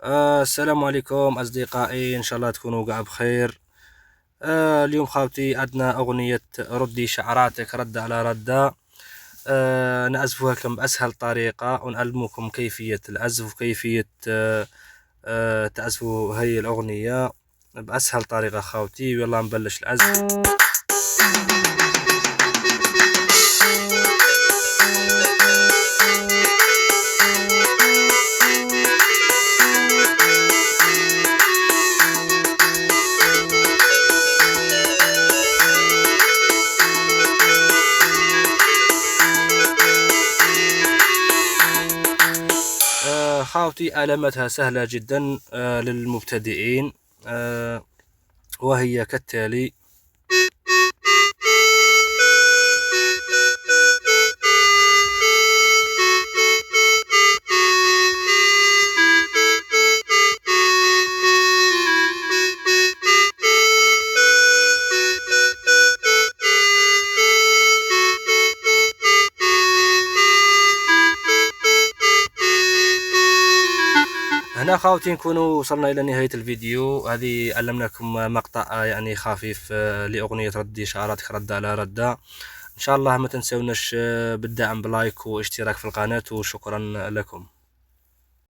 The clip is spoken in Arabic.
السلام عليكم أصدقائي، إن شاء الله تكونوا قاع بخير. اليوم خاوتي عندنا أغنية ردي شعراتك رد على ردة. نعزفها لكم بأسهل طريقة ونعلمكم كيفية العزف وكيفية تعزفوا هاي الأغنية بأسهل طريقة خاوتي. يلا نبلش العزف. خاوتي علامتها سهلة جدا للمبتدئين، وهي كالتالي. هنا خاوتي نكونوا وصلنا الى نهاية الفيديو. هذه علمناكم مقطع يعني خفيف لأغنية ردي شعراتك رد على ردة. ان شاء الله ما تنسوناش بالدعم بلايك واشتراك في القناة، وشكرا لكم.